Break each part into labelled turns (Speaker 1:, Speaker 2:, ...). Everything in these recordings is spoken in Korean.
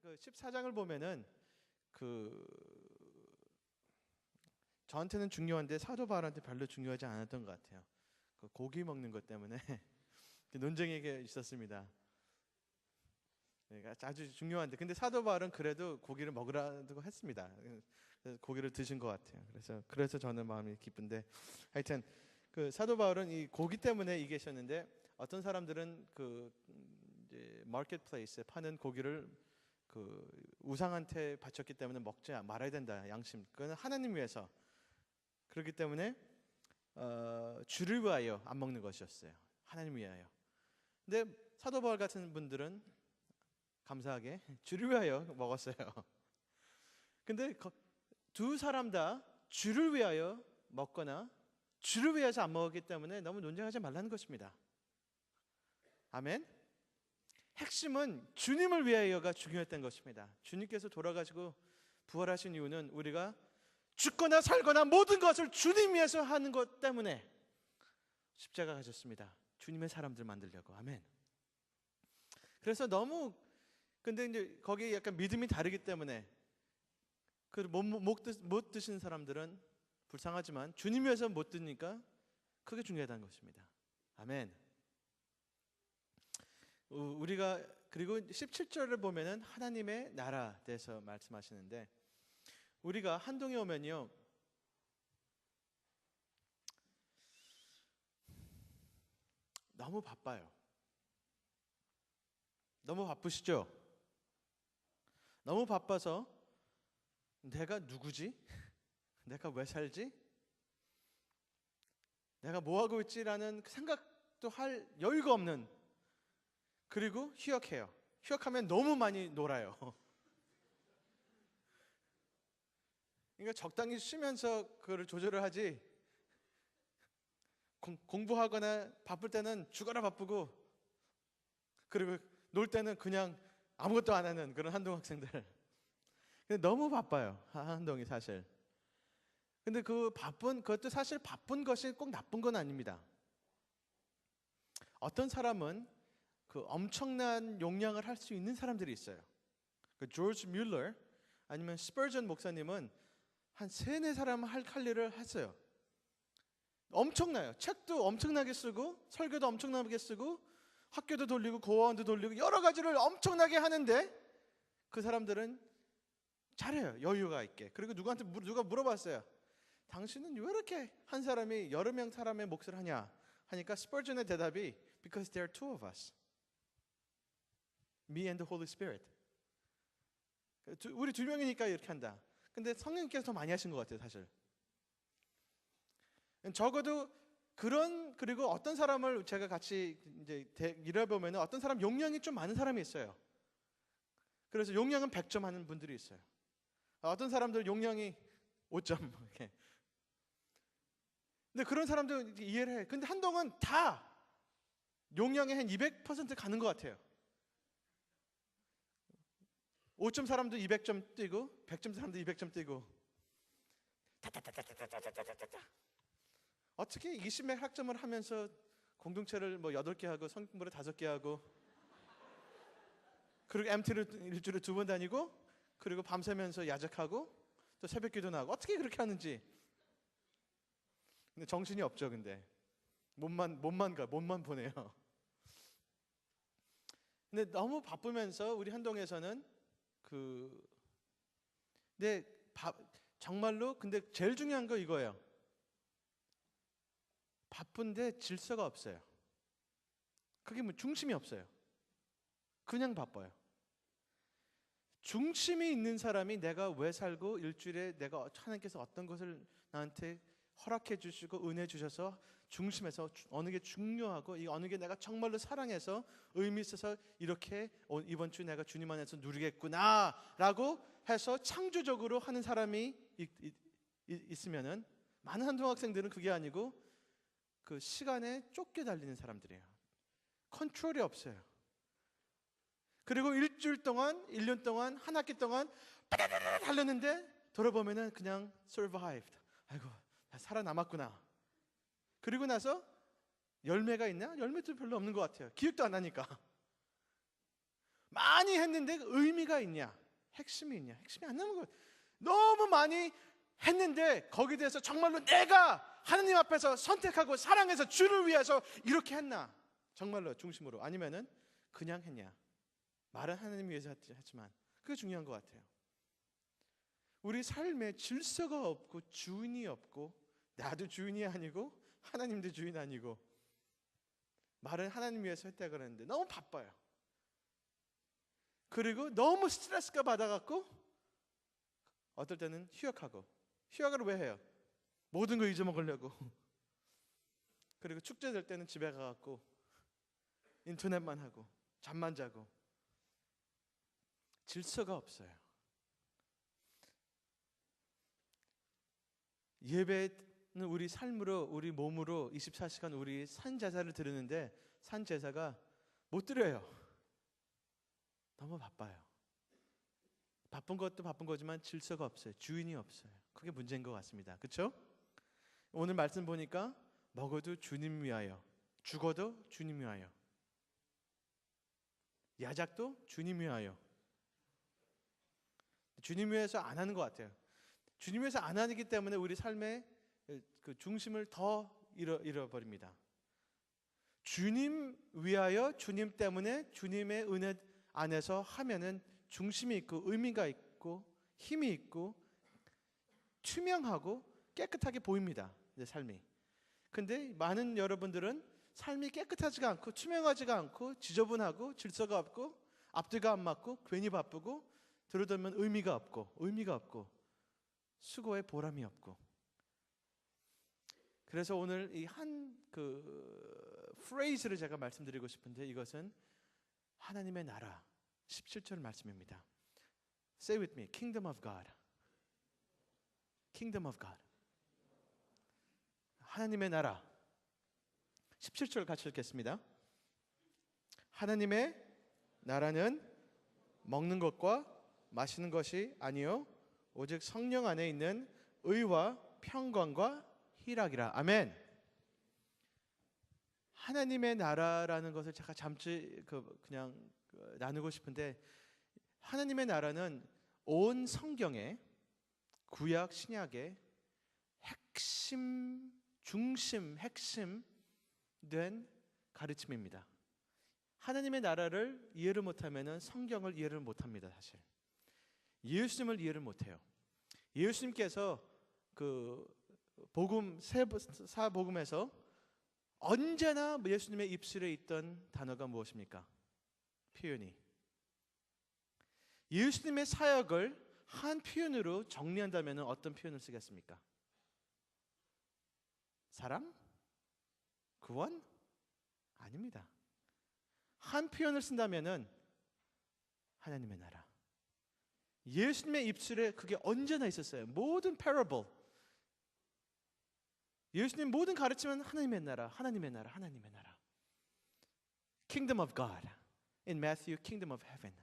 Speaker 1: 그 14장을 보면은 저한테는 중요한데 사도 바울한테 별로 중요하지 않았던 것 같아요. 그 고기 먹는 것 때문에 논쟁이 있었습니다. 그러니까 아주 중요한데, 근데 사도 바울은 그래도 고기를 먹으라고 했습니다. 그래서 고기를 드신 것 같아요. 그래서 저는 마음이 기쁜데, 하여튼 그 사도 바울은 이 고기 때문에 얘기하셨는데, 어떤 사람들은 그 이제 마켓플레이스에 파는 고기를 그 우상한테 바쳤기 때문에 먹지 말아야 된다, 양심. 그건 하나님 위해서. 그렇기 때문에 주를 위하여 안 먹는 것이었어요. 하나님 위하여. 근데 사도 바울 같은 분들은 감사하게 주를 위하여 먹었어요. 근데 두 사람 다 주를 위하여 먹거나 주를 위해서 안 먹었기 때문에 너무 논쟁하지 말라는 것입니다. 아멘. 핵심은 주님을 위하여가 중요했던 것입니다. 주님께서 돌아가시고 부활하신 이유는 우리가 죽거나 살거나 모든 것을 주님 위해서 하는 것 때문에 십자가 가셨습니다. 주님의 사람들 만들려고. 아멘. 그래서 근데 이제 거기에 약간 믿음이 다르기 때문에 못 드시는 사람들은 불쌍하지만 주님 위해서 못 드니까 그게 중요하다는 것입니다. 아멘. 우리가 그리고 17절을 보면은 하나님의 나라에 대해서 말씀하시는데, 우리가 한동에 오면요, 너무 바빠요. 너무 바쁘시죠? 너무 바빠서 내가 누구지? 내가 왜 살지? 내가 뭐 하고 있지라는 생각도 할 여유가 없는, 그리고 휴학해요. 휴학하면 너무 많이 놀아요. 그러니까 적당히 쉬면서 그거를 조절을 하지, 공부하거나 바쁠 때는 죽어라 바쁘고, 그리고 놀 때는 그냥 아무것도 안 하는 그런 한동 학생들. 근데 너무 바빠요, 한동이 사실. 근데 그것도 사실 바쁜 것이 꼭 나쁜 건 아닙니다. 어떤 사람은 그 엄청난 용량을 할 수 있는 사람들이 있어요. 그 조지 뮬러 아니면 스퍼전 목사님은 한 3-4사람 할 일을 했어요. 엄청나요. 책도 엄청나게 쓰고 설교도 엄청나게 쓰고 학교도 돌리고 고아원도 돌리고 여러 가지를 엄청나게 하는데, 그 사람들은 잘해요, 여유가 있게. 그리고 누가 물어봤어요. 당신은 왜 이렇게 한 사람이 여러 명 사람의 몫을 하냐 하니까 스퍼전의 대답이 Because there are two of us, me and the Holy Spirit. 우리 2명이니까 이렇게 한다. 근데 성령님께서 더 많이 하신 것 같아요, 사실. 적어도 그리고 어떤 사람을 제가 같이 이제 일해 보면 어떤 사람 용량이 좀 많은 사람이 있어요. 그래서 용량은 100점 하는 분들이 있어요. 어떤 사람들 용량이 5점 이렇게. 근데 그런 사람들 이해를 해. 근데 한동안 다 용량의 한 200% 가는 것 같아요. 5점 사람도 200점 뛰고 100점 사람도 200점 뛰고 어떻게 20몇 학점을 하면서 공동체를 뭐 8개 하고 성공부를 5개 하고, 그리고 MT를 일주일에 2번 다니고, 그리고 밤새면서 야작하고 또 새벽기도 나고, 어떻게 그렇게 하는지. 근데 정신이 없죠. 근데 몸만 보내요. 근데 너무 바쁘면서 우리 한동에서는 정말로 근데 제일 중요한 거 이거예요. 바쁜데 질서가 없어요. 그게 뭐 중심이 없어요. 그냥 바빠요. 중심이 있는 사람이 내가 왜 살고 일주일에 내가 하나님께서 어떤 것을 나한테 허락해 주시고 은혜 주셔서 중심에서 어느 게 중요하고 이 어느 게 내가 정말로 사랑해서 의미 있어서 이렇게 이번 주 내가 주님 안에서 누리겠구나라고 해서 창조적으로 하는 사람이 있으면은, 많은 한동 학생들은 그게 아니고 그 시간에 쫓겨 달리는 사람들이에요. 컨트롤이 없어요. 그리고 일주일 동안, 1년 동안, 한 학기 동안 빠다다다 달렸는데 돌아보면은 그냥 survived. 아이고, 나 살아남았구나. 그리고 나서 열매가 있나? 열매도 별로 없는 것 같아요. 기억도 안 나니까. 많이 했는데 의미가 있냐? 핵심이 있냐? 핵심이 안 남은 거예요. 너무 많이 했는데 거기에 대해서 정말로 내가 하나님 앞에서 선택하고 사랑해서 주를 위해서 이렇게 했나? 정말로 중심으로. 아니면은 그냥 했냐? 말은 하나님 위해서 했지만 그게 중요한 것 같아요. 우리 삶에 질서가 없고 주인이 없고, 나도 주인이 아니고 하나님도 주인 아니고, 말은 하나님 위해서 했다 그러는데 너무 바빠요. 그리고 너무 스트레스가 받아갖고 어떨 때는 휴학하고. 휴학을 왜 해요? 모든 거 잊어먹으려고. 그리고 축제 될 때는 집에 가갖고 인터넷만 하고 잠만 자고. 질서가 없어요. 예배는 우리 삶으로, 우리 몸으로 24시간 우리 산제사를 드리는데 산제사가 못 드려요. 너무 바빠요. 바쁜 것도 바쁜 거지만 질서가 없어요. 주인이 없어요. 그게 문제인 것 같습니다. 그렇죠? 오늘 말씀 보니까 먹어도 주님 위하여, 죽어도 주님 위하여, 야작도 주님 위하여. 주님 위해서 안 하는 것 같아요. 주님 위해서 안 하기 때문에 우리 삶의 그 중심을 더 잃어버립니다. 주님 위하여, 주님 때문에, 주님의 은혜 안에서 하면은 중심이 있고 의미가 있고 힘이 있고 투명하고 깨끗하게 보입니다. 내 삶이. 근데 많은 여러분들은 삶이 깨끗하지가 않고 투명하지가 않고 지저분하고 질서가 없고 앞뒤가 안 맞고 괜히 바쁘고 들어들면 의미가 없고 수고에 보람이 없고. 그래서 오늘 이 한 프레이즈를 제가 말씀드리고 싶은데, 이것은 하나님의 나라 17절 말씀입니다. Say with me, Kingdom of God. Kingdom of God. 하나님의 나라. 17절 같이 읽겠습니다. 하나님의 나라는 먹는 것과 마시는 것이 아니요 오직 성령 안에 있는 의와 평강과 희락이라. 아멘. 하나님의 나라라는 것을 제가 잠시 그냥 나누고 싶은데, 하나님의 나라는 온 성경의 구약 신약의 핵심 된 가르침입니다. 하나님의 나라를 이해를 못하면 성경을 이해를 못합니다. 사실 예수님을 이해를 못해요. 예수님께서 그 복음 사복음에서 언제나 예수님의 입술에 있던 단어가 무엇입니까? 표현이. 예수님의 사역을 한 표현으로 정리한다면 어떤 표현을 쓰겠습니까? 사랑? 구원? 아닙니다. 한 표현을 쓴다면은 하나님의 나라. 예수님의 입술에 그게 언제나 있었어요. 모든 parable, 예수님 모든 가르침은 하나님의 나라, 하나님의 나라, 하나님의 나라. Kingdom of God. In Matthew, Kingdom of Heaven.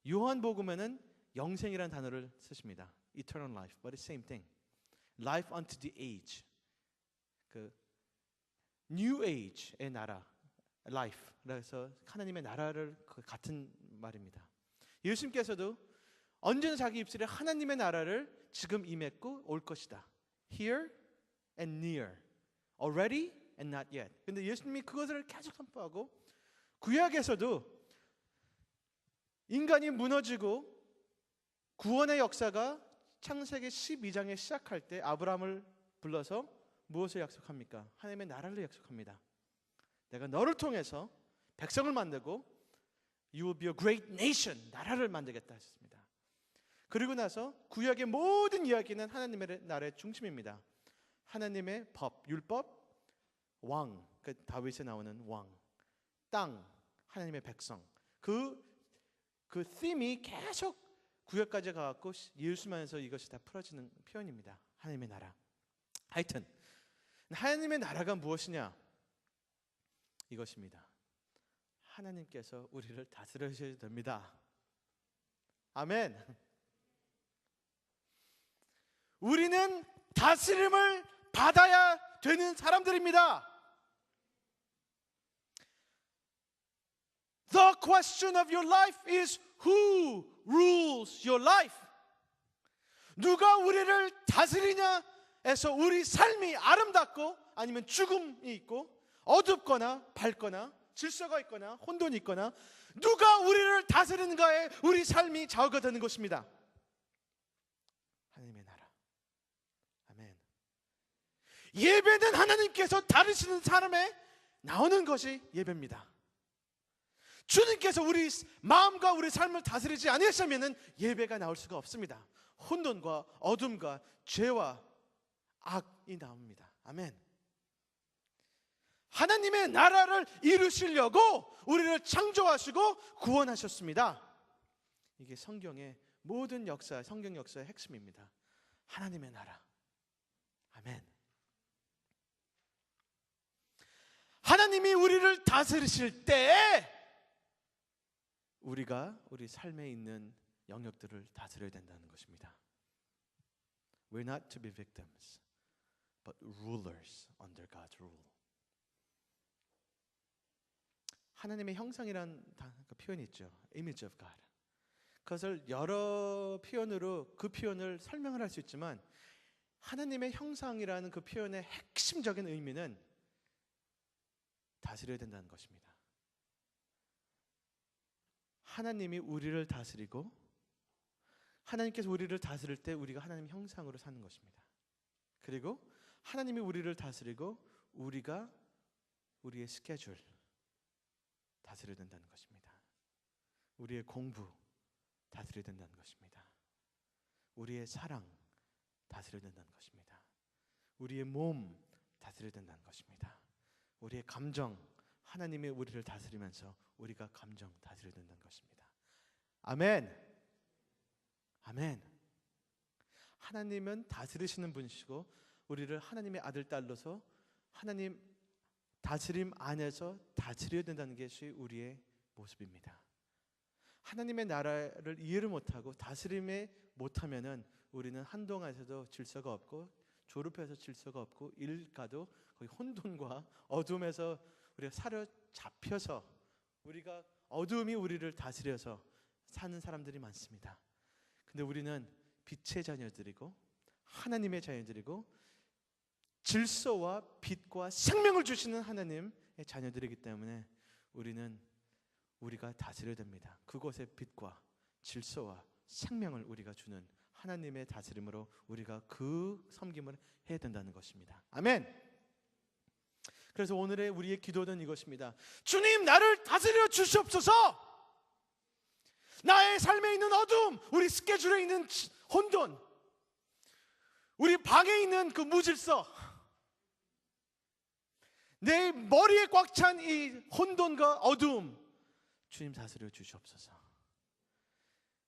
Speaker 1: 요한복음에는 영생이라는 단어를 쓰십니다. Eternal life, but it's same thing. Life unto the age. 그 New Age의 나라, life. 그래서 하나님의 나라를 같은 말입니다. 예수님께서도 언제나 자기 입술에 하나님의 나라를 지금 임했고 올 것이다. Here and near. Already and not yet. 근데 예수님이 그것을 계속 선포하고, 구약에서도 인간이 무너지고 구원의 역사가 창세기 12장에 시작할 때 아브라함을 불러서 무엇을 약속합니까? 하나님의 나라를 약속합니다. 내가 너를 통해서 백성을 만들고 You will be a great nation. 나라를 만들겠다 하셨습니다. 그리고 나서 구약의 모든 이야기는 하나님의 나라의 중심입니다. 하나님의 법, 율법, 왕, 그 다윗에 나오는 왕, 땅, 하나님의 백성. 그 them이 계속 구약까지 가갖고 예수님 안에서 이것이 다 풀어지는 표현입니다. 하나님의 나라. 하여튼 하나님의 나라가 무엇이냐? 이것입니다. 하나님께서 우리를 다스려주셔야 됩니다. 아멘. 우리는 다스림을 받아야 되는 사람들입니다. The question of your life is who rules your life? 누가 우리를 다스리냐에서 우리 삶이 아름답고 아니면 죽음이 있고 어둡거나 밝거나 질서가 있거나 혼돈이 있거나 누가 우리를 다스리는가에 우리 삶이 좌우가 되는 것입니다. 하나님의 나라. 아멘. 예배는 하나님께서 다루시는 사람에 나오는 것이 예배입니다. 주님께서 우리 마음과 우리 삶을 다스리지 않으시면 예배가 나올 수가 없습니다. 혼돈과 어둠과 죄와 악이 나옵니다. 아멘. 하나님의 나라를 이루시려고 우리를 창조하시고 구원하셨습니다. 이게 성경의 모든 역사, 성경 역사의 핵심입니다. 하나님의 나라. 아멘. 하나님이 우리를 다스리실 때에 우리가 우리 삶에 있는 영역들을 다스려야 된다는 것입니다. We're not to be victims, but rulers under God's rule. 하나님의 형상이란 표현이 있죠. Image of God. 그것을 여러 표현으로 그 표현을 설명을 할 수 있지만 하나님의 형상이라는 그 표현의 핵심적인 의미는 다스려야 된다는 것입니다. 하나님이 우리를 다스리고 하나님께서 우리를 다스릴 때 우리가 하나님 형상으로 사는 것입니다. 그리고 하나님이 우리를 다스리고 우리가 우리의 스케줄 다스려야 된다는 것입니다. 우리의 공부 다스려야 된다는 것입니다. 우리의 사랑 다스려야 된다는 것입니다. 우리의 몸 다스려야 된다는 것입니다. 우리의 감정, 하나님이 우리를 다스리면서 우리가 감정 다스려야 된다는 것입니다. 아멘. 아멘. 하나님은 다스리시는 분이시고 우리를 하나님의 아들 딸로서 하나님 다스림 안에서 다스려야 된다는 것이 우리의 모습입니다. 하나님의 나라를 이해를 못하고 다스림에 못하면은 우리는 한동안에도 질서가 없고 졸업해서 질서가 없고 일 가도 거의 혼돈과 어둠에서 우리가 사로잡혀서 우리가 어둠이 우리를 다스려서 사는 사람들이 많습니다. 근데 우리는 빛의 자녀들이고 하나님의 자녀들이고 질서와 빛과 생명을 주시는 하나님의 자녀들이기 때문에 우리가 다스려야 됩니다. 그곳의 빛과 질서와 생명을 우리가 주는 하나님의 다스림으로 우리가 그 섬김을 해야 된다는 것입니다. 아멘. 그래서 오늘의 우리의 기도는 이것입니다. 주님, 나를 다스려 주시옵소서. 나의 삶에 있는 어둠, 우리 스케줄에 있는 혼돈, 우리 방에 있는 그 무질서, 내 머리에 꽉 찬 이 혼돈과 어두움, 주님 다스려 주시옵소서.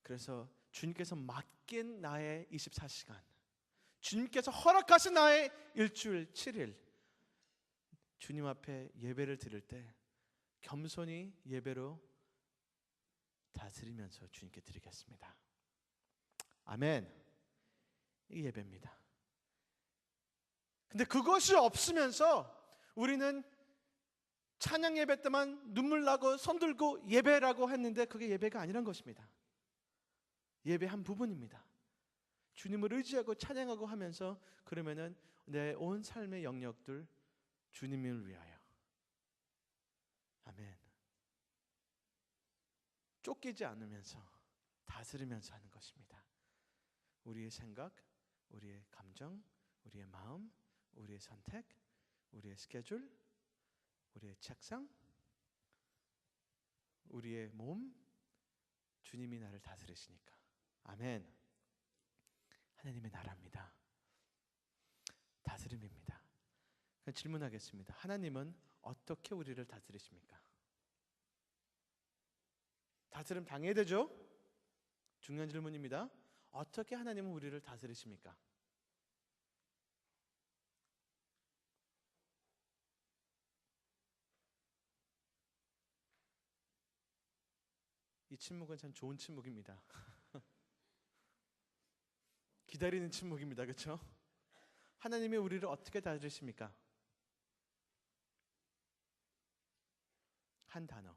Speaker 1: 그래서 주님께서 맡긴 나의 24시간, 주님께서 허락하신 나의 일주일 7일, 주님 앞에 예배를 드릴 때 겸손히 예배로 다스리면서 주님께 드리겠습니다. 아멘. 이 예배입니다. 근데 그것이 없으면서 우리는 찬양 예배 때만 눈물 나고 손 들고 예배라고 했는데 그게 예배가 아니란 것입니다. 예배 한 부분입니다. 주님을 의지하고 찬양하고 하면서 그러면은 내 온 삶의 영역들 주님을 위하여. 아멘. 쫓기지 않으면서 다스리면서 하는 것입니다. 우리의 생각, 우리의 감정, 우리의 마음, 우리의 선택, 우리의 스케줄, 우리의 책상, 우리의 몸, 주님이 나를 다스리시니까. 아멘. 하나님의 나라입니다. 다스림입니다. 질문하겠습니다. 하나님은 어떻게 우리를 다스리십니까? 다스림 당해야 되죠? 중요한 질문입니다. 어떻게 하나님은 우리를 다스리십니까? 이 침묵은 참 좋은 침묵입니다. 기다리는 침묵입니다. 그렇죠? 하나님이 우리를 어떻게 다스리십니까? 한 단어.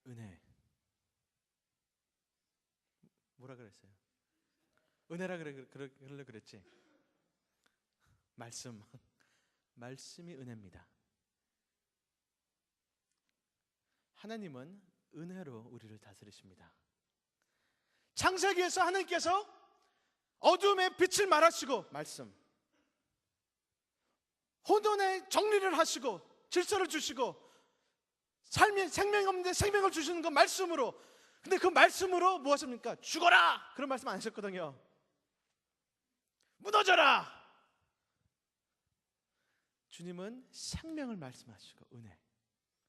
Speaker 1: 은혜. 뭐라 그랬어요? 은혜라 그랬지. 말씀이 은혜입니다. 하나님은 은혜로 우리를 다스리십니다. 창세기에서 하나님께서 어둠의 빛을 말하시고 말씀, 혼돈의 정리를 하시고 질서를 주시고 삶에 생명이 없는데 생명을 주시는 그 말씀으로. 근데 그 말씀으로 무엇입니까? 죽어라! 그런 말씀 안 하셨거든요. 무너져라! 주님은 생명을 말씀하시고 은혜,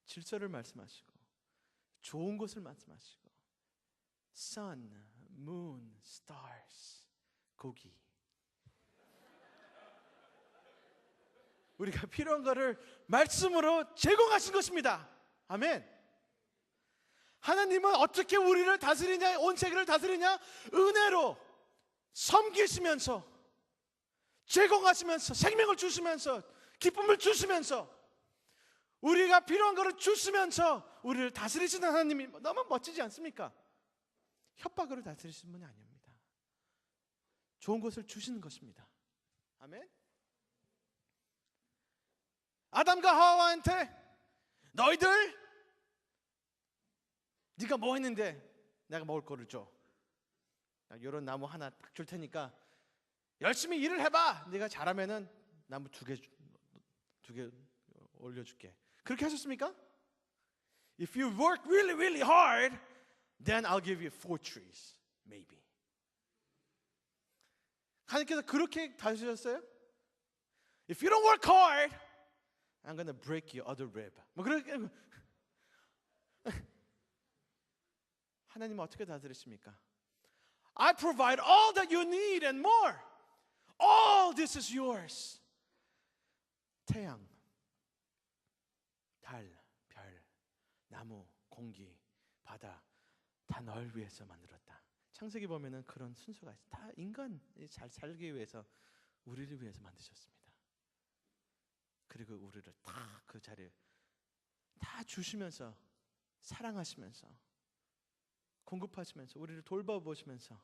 Speaker 1: 질서를 말씀하시고 좋은 것을 말씀하시고 sun, moon, stars, 고기. 우리가 필요한 것을 말씀으로 제공하신 것입니다. 아멘. 하나님은 어떻게 우리를 다스리냐, 온 세계를 다스리냐? 은혜로 섬기시면서, 제공하시면서, 생명을 주시면서, 기쁨을 주시면서, 우리가 필요한 것을 주시면서 우리를 다스리시는 하나님이 너무 멋지지 않습니까? 협박으로 다스리시는 분이 아닙니다. 좋은 것을 주시는 것입니다. 아멘. 아담과 하와한테 너희들 네가 뭐 했는데 내가 먹을 거를 줘. 이런 나무 하나 딱 줄 테니까 열심히 일을 해봐. 네가 잘하면은 나무 두 개 올려줄게. 그렇게 하셨습니까? If you work really, really hard, then I'll give you 4 trees, maybe. 하나님께서 그렇게 다스리셨어요? If you don't work hard, I'm gonna break your other rib. 뭐 그렇게. 하나님은 어떻게 다스리십니까? I provide all that you need and more. All this is yours. 태양, 달, 별, 나무, 공기, 바다 다 널 위해서 만들었다. 창세기 보면은 그런 순서가 있어요. 다 인간 잘 살기 위해서, 우리를 위해서 만드셨습니다. 그리고 우리를 다 그 자리에 다 주시면서, 사랑하시면서, 공급하시면서, 우리를 돌봐보시면서,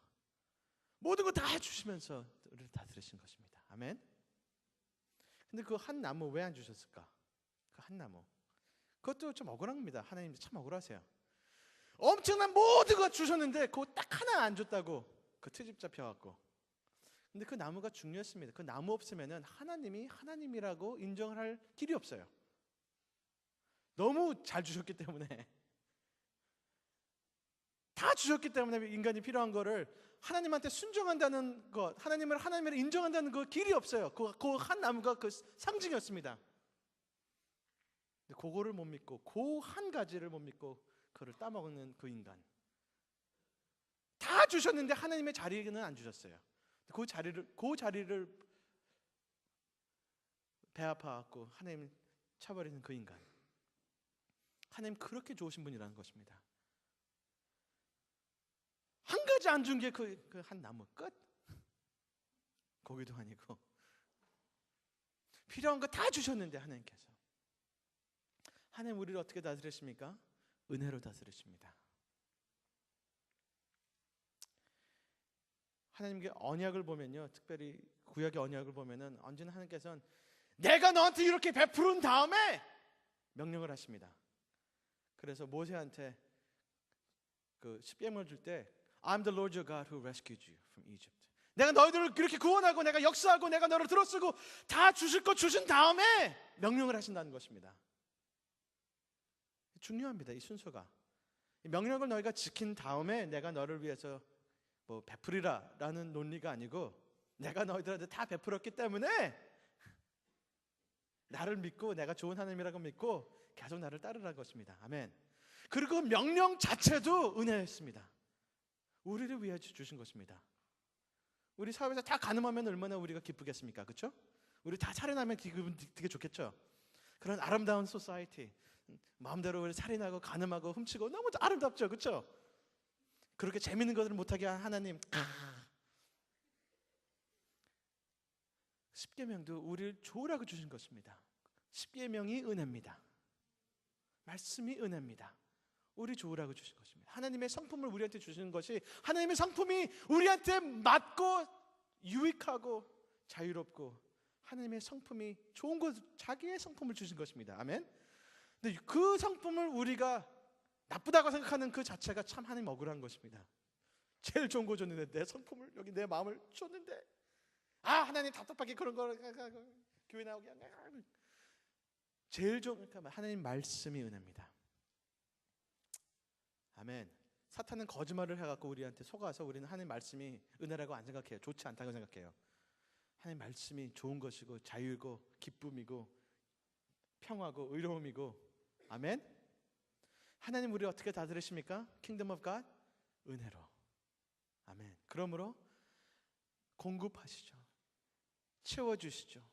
Speaker 1: 모든 거 다 주시면서 우리를 다스리신 것입니다. 아멘. 근데 그 한 나무 왜 안 주셨을까? 그 한 나무, 그것도 좀 억울합니다. 하나님 참 억울하세요. 엄청난 모든 거 주셨는데 그거 딱 하나 안 줬다고 그 트집 잡혀갖고. 근데 그 나무가 중요했습니다. 그 나무 없으면은 하나님이 하나님이라고 인정을 할 길이 없어요. 너무 잘 주셨기 때문에, 다 주셨기 때문에 인간이 필요한 거를 하나님한테 순종한다는 것, 하나님을 하나님으로 인정한다는 그 길이 없어요. 그 한 나무가 그 상징이었습니다. 근데 그거를 못 믿고, 그 한 가지를 못 믿고 그를 따먹는 그 인간. 다 주셨는데 하나님의 자리는 안 주셨어요. 그 자리를 배 아파갖고 하나님 쳐버리는 그 인간. 하나님 그렇게 좋으신 분이라는 것입니다. 한 가지 안 준 게 그 한 나무 끝. 고기도 아니고 필요한 거 다 주셨는데 하나님께서. 하나님 우리를 어떻게 다스리십니까? 은혜로 다스리십니다. 하나님께 언약을 보면요, 특별히 구약의 언약을 보면은 언제나 하나님께서는 내가 너한테 이렇게 베푸른 다음에 명령을 하십니다. 그래서 모세한테 그 십계명을 줄 때 I'm the Lord your God who rescued you from Egypt. 내가 너희들을 이렇게 구원하고 내가 역사하고 내가 너를 들어쓰고 다 주실 것 주신 다음에 명령을 하신다는 것입니다. 중요합니다. 이 순서가. 이 명령을 너희가 지킨 다음에 내가 너를 위해서 뭐 베풀이라 라는 논리가 아니고, 내가 너희들한테 다 베풀었기 때문에 나를 믿고 내가 좋은 하나님이라고 믿고 계속 나를 따르라는 것입니다. 아멘. 그리고 명령 자체도 은혜였습니다. 우리를 위해 주신 것입니다. 우리 사회에서 다 가늠하면 얼마나 우리가 기쁘겠습니까? 그렇죠? 우리 다 살인하면 기분 되게 좋겠죠? 그런 아름다운 소사이티, 마음대로 우리 살인하고 가늠하고 훔치고 너무 아름답죠? 그렇죠? 그렇게 재밌는 것을 못하게 한 하나님. 십계명도 우리를 좋으라고 주신 것입니다. 십계명이 은혜입니다. 말씀이 은혜입니다. 우리 좋으라고 주신 것입니다. 하나님의 성품을 우리한테 주시는 것이 하나님의 성품이 우리한테 맞고 유익하고 자유롭고 하나님의 성품이 좋은 것, 자기의 성품을 주신 것입니다. 아멘. 근데 그 성품을 우리가 나쁘다고 생각하는 그 자체가 참 하나님 억울한 것입니다. 제일 좋은 거 줬는데 내 성품을, 여기 내 마음을 줬는데 하나님 답답하게 그런 거 교회 나오게 제일 좋은, 그러니까 하나님 말씀이 은혜입니다. 아멘. 사탄은 거짓말을 해갖고 우리한테 속아서 우리는 하나님 말씀이 은혜라고 안 생각해요. 좋지 않다고 생각해요. 하나님 말씀이 좋은 것이고 자유고 기쁨이고 평화고 의로움이고, 아멘. 하나님 우리 어떻게 다스리십니까? 킹덤 오브 갓, 은혜로. 아멘. 그러므로 공급하시죠. 채워주시죠.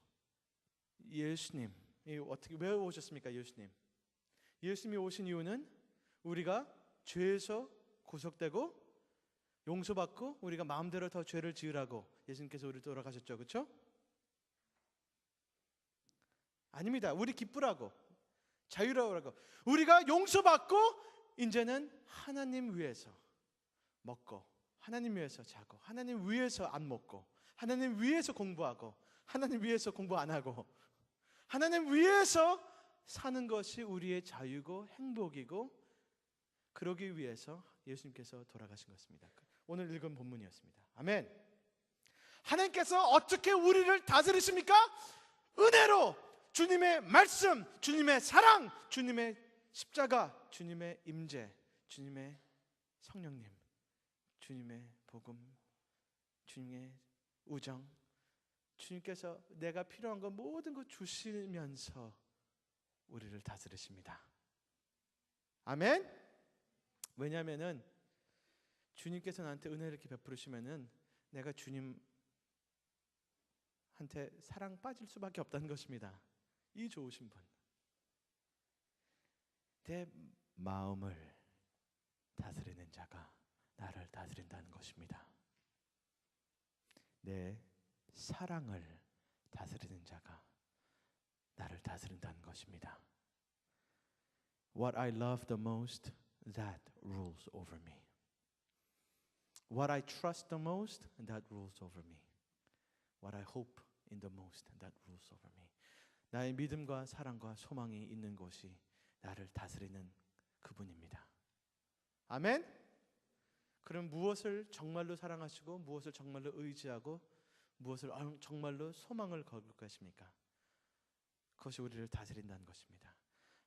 Speaker 1: 예수님 왜 오셨습니까? 예수님이 오신 이유는 우리가 죄에서 구속되고 용서받고 우리가 마음대로 더 죄를 지으라고 예수님께서 우리를 돌아가셨죠. 그렇죠? 아닙니다. 우리 기쁘라고, 자유라고, 우리가 용서받고 이제는 하나님 위해서 먹고 하나님 위해서 자고 하나님 위해서 안 먹고 하나님 위해서 공부하고 하나님 위해서 공부 안 하고 하나님 위해서 사는 것이 우리의 자유고 행복이고, 그러기 위해서 예수님께서 돌아가신 것입니다. 오늘 읽은 본문이었습니다. 아멘. 하나님께서 어떻게 우리를 다스리십니까? 은혜로. 주님의 말씀, 주님의 사랑, 주님의 십자가, 주님의 임재, 주님의 성령님, 주님의 복음, 주님의 우정, 주님께서 내가 필요한 것 모든 것 주시면서 우리를 다스리십니다. 아멘. 왜냐하면은 주님께서 나한테 은혜를 이렇게 베풀으시면은 내가 주님한테 사랑 빠질 수밖에 없다는 것입니다. 이 좋으신 분, 내 마음을 다스리는 자가 나를 다스린다는 것입니다. 내 사랑을 다스리는 자가 나를 다스린다는 것입니다. What I love the most, that rules over me. What I trust the most, that rules over me. What I hope in the most, that rules over me. 나의 믿음과 사랑과 소망이 있는 곳이 나를 다스리는 그분입니다. 아멘. 그럼 무엇을 정말로 사랑하시고 무엇을 정말로 의지하고 무엇을 정말로 소망을 걸 것입니까? 그것이 우리를 다스린다는 것입니다.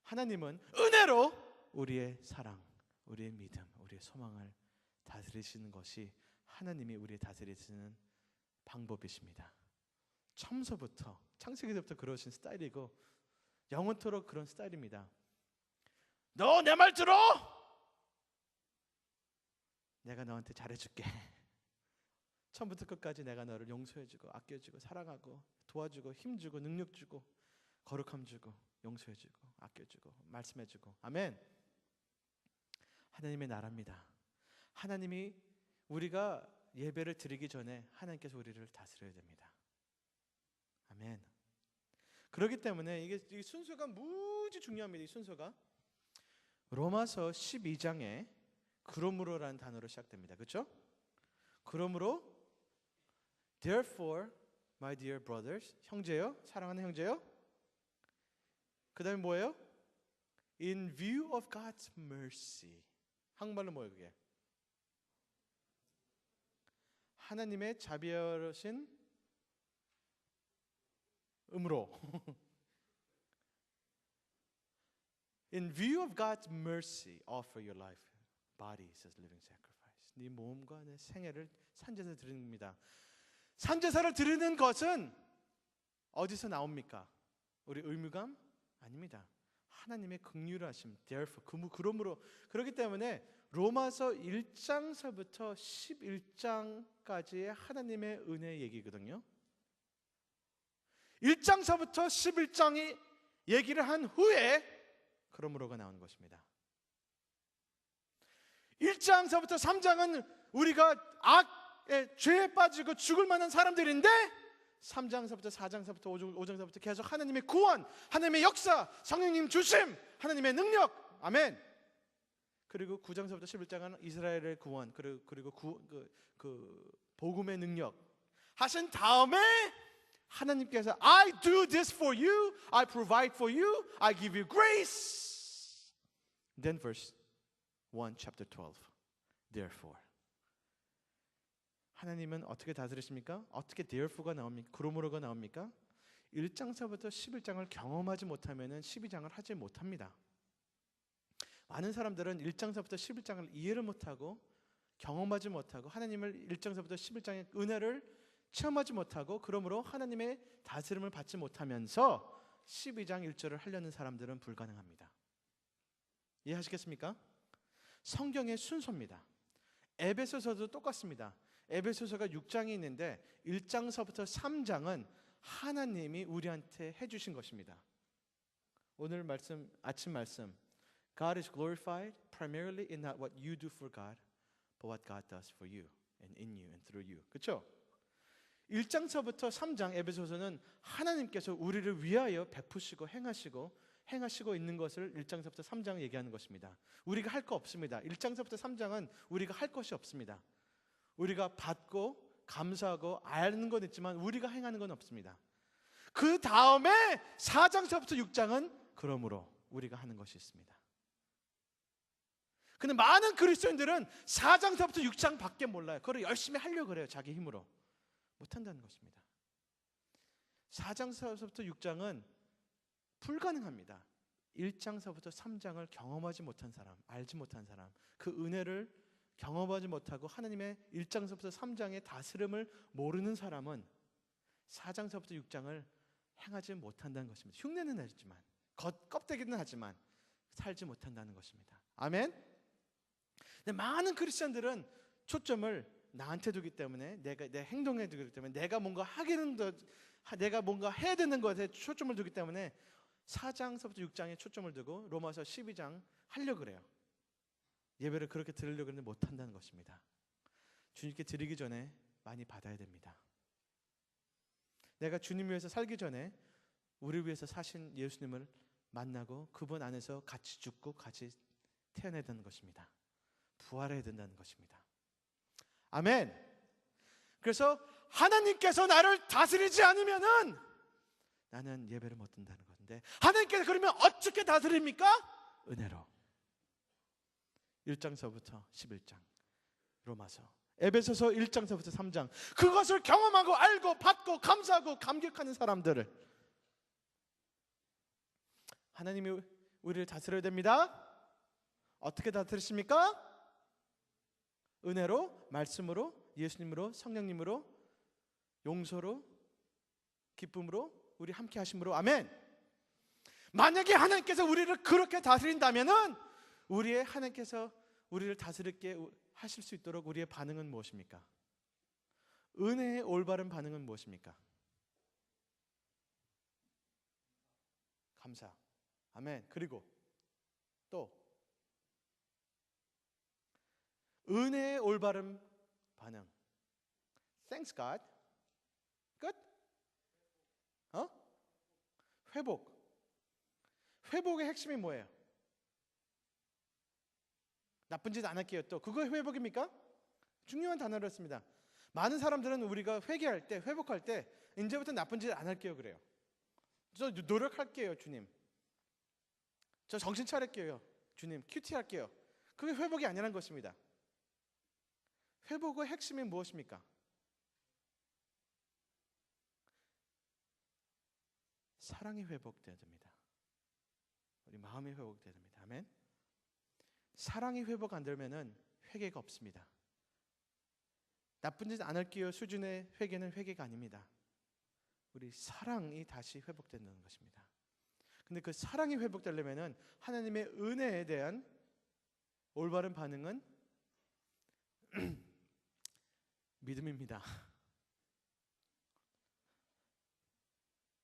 Speaker 1: 하나님은 은혜로 우리의 사랑, 우리의 믿음, 우리의 소망을 다스리시는 것이 하나님이 우리를 다스리시는 방법이십니다. 처음서부터, 창세기부터 그러신 스타일이고 영원토록 그런 스타일입니다. 너 내 말 들어! 내가 너한테 잘해줄게. 처음부터 끝까지 내가 너를 용서해주고 아껴주고 사랑하고 도와주고 힘주고 능력주고 거룩함 주고 용서해주고 아껴주고 말씀해주고. 아멘. 하나님의 나라입니다. 하나님이 우리가 예배를 드리기 전에 하나님께서 우리를 다스려야 됩니다. 아멘. 그렇기 때문에 이 순서가 무지 중요합니다. 이 순서가 로마서 12장에 그러므로라는 단어로 시작됩니다. 그렇죠? 그러므로 therefore my dear brothers, 형제요, 사랑하는 형제요. 그 다음에 뭐예요? In view of God's mercy. 한국말로 뭐예요 그게? 하나님의 자비하신 음으로 In view of God's mercy, offer your life, bodies as living sacrifice. 네 몸과 내 생애를 산제사 드립니다. 산제사를 드리는 것은 어디서 나옵니까? 우리 의무감? 아닙니다. 하나님의 긍휼하심, therefore, 그러므로. 그렇기 때문에 로마서 1장서부터 11장까지의 하나님의 은혜 얘기거든요. 1장서부터 11장이 얘기를 한 후에 그러므로가 나오는 것입니다. 1장서부터 3장은 우리가 악의 죄에 빠지고 죽을 만한 사람들인데 3장서부터 4장서부터 5장서부터 계속 하나님의 구원, 하나님의 역사, 성령님 주심, 하나님의 능력. 아멘. 그리고 9장서부터 11장은 이스라엘의 구원, 그리고 복음의 능력 하신 다음에 하나님께서 I do this for you, I provide for you, I give you grace. Then verse 1 chapter 12. Therefore. 하나님은 어떻게 다스리십니까? 어떻게 therefore가 나옵니까? 그러므로가 나옵니까? 1장서부터 11장을 경험하지 못하면 12장을 하지 못합니다. 많은 사람들은 1장서부터 11장을 이해를 못하고 경험하지 못하고 하나님을 1장서부터 11장의 은혜를 체험하지 못하고 그러므로 하나님의 다스림을 받지 못하면서 12장 1절을 하려는 사람들은 불가능합니다. 이해하시겠습니까? 성경의 순서입니다. 에베소서도 똑같습니다. 에베소서가 6장이 있는데 1장서부터 3장은 하나님이 우리한테 해주신 것입니다. 오늘 말씀, 아침 말씀, God is glorified primarily in not what you do for God, but what God does for you and in you and through you. 그렇죠? 1장서부터 3장 에베소서는 하나님께서 우리를 위하여 베푸시고 행하시고 있는 것을 1장서부터 3장 얘기하는 것입니다. 우리가 할 거 없습니다. 1장서부터 3장은 우리가 할 것이 없습니다. 우리가 받고 감사하고 아는 건 있지만 우리가 행하는 건 없습니다. 그 다음에 4장서부터 6장은 그러므로 우리가 하는 것이 있습니다. 근데 많은 그리스도인들은 4장서부터 6장 밖에 몰라요. 그걸 열심히 하려고 그래요. 자기 힘으로. 못한다는 것입니다. 4장서부터 6장은 불가능합니다. 1장서부터 3장을 경험하지 못한 사람, 알지 못한 사람, 그 은혜를 경험하지 못하고 하나님의 1장서부터 3장의 다스림을 모르는 사람은 4장서부터 6장을 행하지 못한다는 것입니다. 흉내는 내지만, 껍데기는 하지만 살지 못한다는 것입니다. 아멘? 근데 많은 크리스천들은 초점을 나한테 두기 때문에 내 행동에 두기 때문에 내가 뭔가 내가 뭔가 해야 되는 것에 초점을 두기 때문에 4장서부터 6장에 초점을 두고 로마서 12장 하려고 그래요. 예배를 그렇게 드리려고 하는데 못한다는 것입니다. 주님께 드리기 전에 많이 받아야 됩니다. 내가 주님 위해서 살기 전에 우리 위해서 사신 예수님을 만나고 그분 안에서 같이 죽고 같이 태어나야 되는 것입니다. 부활해야 된다는 것입니다. 아멘. 그래서 하나님께서 나를 다스리지 않으면은 나는 예배를 못 드린다는 건데 하나님께서 그러면 어떻게 다스립니까? 은혜로. 1장서부터 11장 로마서 에베소서 1장서부터 3장 그것을 경험하고 알고 받고 감사하고 감격하는 사람들을 하나님이 우리를 다스려야 됩니다. 어떻게 다스리십니까? 은혜로, 말씀으로, 예수님으로, 성령님으로, 용서로, 기쁨으로, 우리 함께 하심으로. 아멘. 만약에 하나님께서 우리를 그렇게 다스린다면은 하나님께서 우리를 다스리게 하실 수 있도록 우리의 반응은 무엇입니까? 은혜의 올바른 반응은 무엇입니까? 감사. 아멘. 그리고 또 은혜의 올바른 반응. Thanks God. 끝. 회복. 회복의 핵심이 뭐예요? 나쁜 짓 안 할게요. 또 그거 회복입니까? 중요한 단어를 했습니다. 많은 사람들은 우리가 회개할 때, 회복할 때 이제부터 나쁜 짓 안 할게요 그래요. 저 노력할게요 주님. 저 정신 차릴게요 주님. 큐티 할게요. 그게 회복이 아니라는 것입니다. 회복의 핵심이 무엇입니까? 사랑이 회복돼야 됩니다. 우리 마음이 회복돼야 됩니다. 아멘. 사랑이 회복 안 되면은 회개가 없습니다. 나쁜 짓 안 할게요 수준의 회개는 회개가 아닙니다. 우리 사랑이 다시 회복된다는 것입니다. 근데 그 사랑이 회복되려면은 하나님의 은혜에 대한 올바른 반응은 믿음입니다.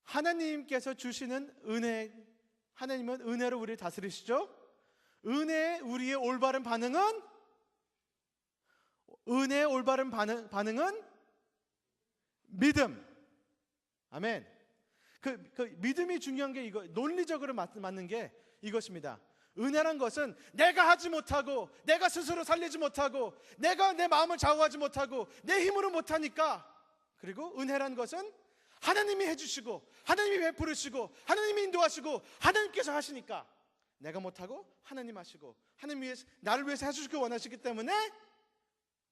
Speaker 1: 하나님께서 주시는 은혜, 하나님은 은혜로 우리를 다스리시죠? 은혜의 올바른 반응은 믿음. 아멘. 그 믿음이 중요한 게 이거 논리적으로 맞는 게 이것입니다. 은혜란 것은 내가 하지 못하고, 내가 스스로 살리지 못하고, 내가 내 마음을 좌우하지 못하고, 내 힘으로 못하니까. 그리고 은혜란 것은 하나님이 해주시고, 하나님이 베풀으시고, 하나님이 인도하시고, 하나님께서 하시니까 내가 못하고 하나님 하시고, 하나님 위해서, 나를 위해서 해주시기 원하시기 때문에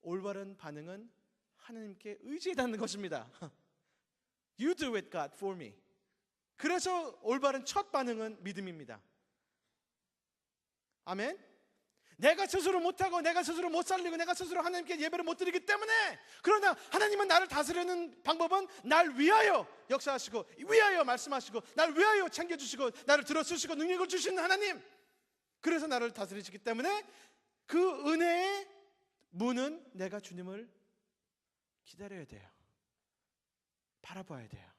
Speaker 1: 올바른 반응은 하나님께 의지해닿는 것입니다. You do it, God, for me. 그래서 올바른 첫 반응은 믿음입니다. 아멘. 내가 스스로 못하고, 내가 스스로 못 살리고, 내가 스스로 하나님께 예배를 못 드리기 때문에, 그러나 하나님은 나를 다스리는 방법은 날 위하여 역사하시고, 위하여 말씀하시고, 날 위하여 챙겨주시고, 나를 들어주시고 능력을 주시는 하나님, 그래서 나를 다스리시기 때문에 그 은혜의 문은 내가 주님을 기다려야 돼요. 바라봐야 돼요.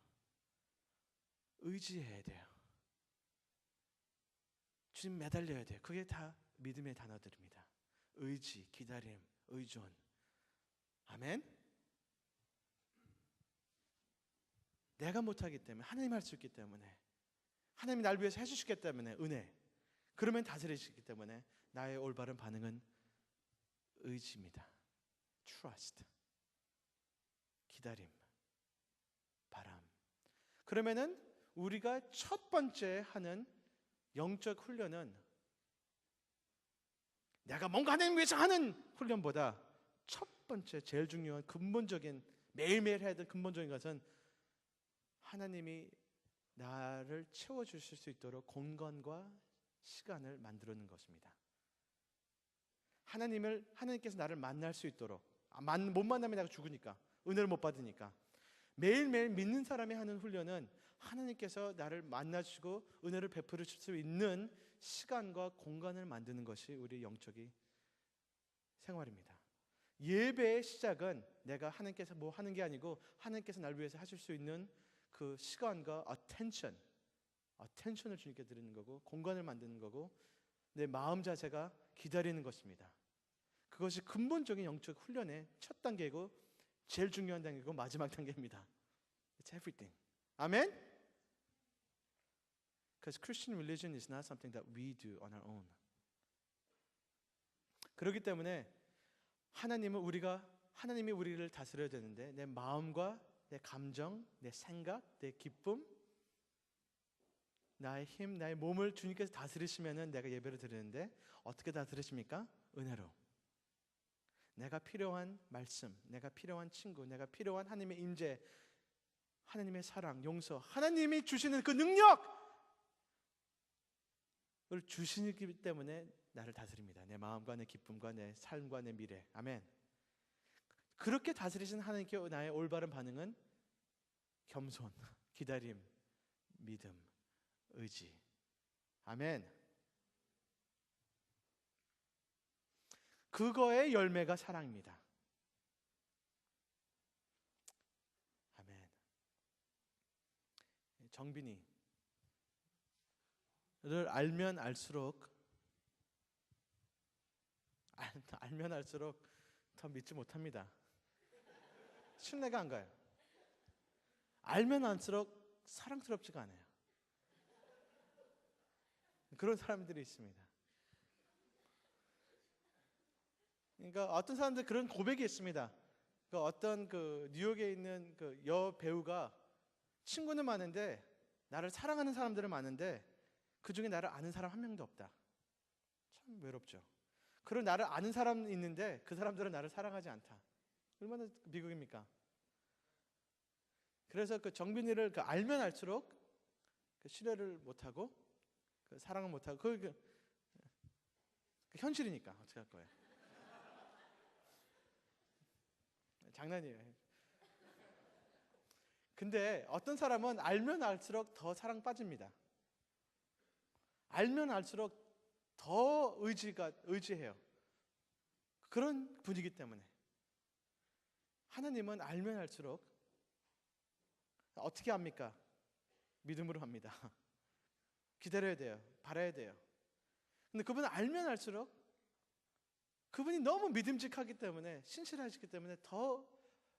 Speaker 1: 의지해야 돼요. 주님 매달려야 돼요. 그게 다 믿음의 단어들입니다. 의지, 기다림, 의존. 아멘. 내가 못하기 때문에, 하나님 할 수 있기 때문에, 하나님이 날 위해서 해주시기 때문에, 은혜. 그러면 다스리시기 때문에 나의 올바른 반응은 의지입니다. Trust. 기다림, 바람. 그러면은 우리가 첫 번째 하는 영적 훈련은, 내가 뭔가 하나님 위해서 하는 훈련보다 첫 번째 제일 중요한 근본적인, 매일매일 해야 될 근본적인 것은 하나님이 나를 채워주실 수 있도록 공간과 시간을 만들어놓는 것입니다. 하나님께서 나를 만날 수 있도록, 못 만나면 내가 죽으니까, 은혜를 못 받으니까, 매일매일 믿는 사람이 하는 훈련은 하나님께서 나를 만나주시고 은혜를 베풀으실 수 있는 시간과 공간을 만드는 것이 우리 영적인 생활입니다. 예배의 시작은 내가 하나님께서 뭐 하는 게 아니고, 하나님께서 나를 위해서 하실 수 있는 그 시간과 attention을 주님께 드리는 거고, 공간을 만드는 거고, 내 마음 자세가 기다리는 것입니다. 그것이 근본적인 영적 훈련의 첫 단계고, 제일 중요한 단계고, 마지막 단계입니다. It's everything. 아멘? Because Christian religion is not something that we do on our own. 그렇기 때문에 하나님이 우리를 다스려야 되는데, 내 마음과 내 감정, 내 생각, 내 기쁨, 나의 힘, 나의 몸을 주님께서 다스리시면은 내가 예배를 드리는데, 어떻게 다스리십니까? 은혜로. 내가 필요한 말씀, 내가 필요한 친구, 내가 필요한 하나님의 임재, 하나님의 사랑, 용서, 하나님이 주시는 그 능력을 주시기 때문에 나를 다스립니다. 내 마음과 내 기쁨과 내 삶과 내 미래. 아멘. 그렇게 다스리신 하나님께 나의 올바른 반응은 겸손, 기다림, 믿음, 의지. 아멘. 그거의 열매가 사랑입니다. 아멘. 정빈이를 알면 알수록 더 믿지 못합니다. 신뢰가 안 가요. 알면 알수록 사랑스럽지가 않아요. 그런 사람들이 있습니다. 그러니까 어떤 사람들 그런 고백이 있습니다. 어떤 뉴욕에 있는 여배우가 친구는 많은데, 나를 사랑하는 사람들은 많은데, 그 중에 나를 아는 사람 한 명도 없다. 참 외롭죠. 그리고 나를 아는 사람이 있는데 그 사람들은 나를 사랑하지 않다. 얼마나 비극입니까? 그래서 정빈이를 알면 알수록 신뢰를 못하고, 사랑을 못하고, 현실이니까 어떻게 할 거예요? 장난이에요. 근데 어떤 사람은 알면 알수록 더 사랑 빠집니다. 알면 알수록 더 의지해요. 그런 분위기 때문에. 하나님은 알면 알수록 어떻게 합니까? 믿음으로 합니다. 기다려야 돼요. 바라야 돼요. 근데 그분은 알면 알수록, 그분이 너무 믿음직하기 때문에, 신실하시기 때문에 더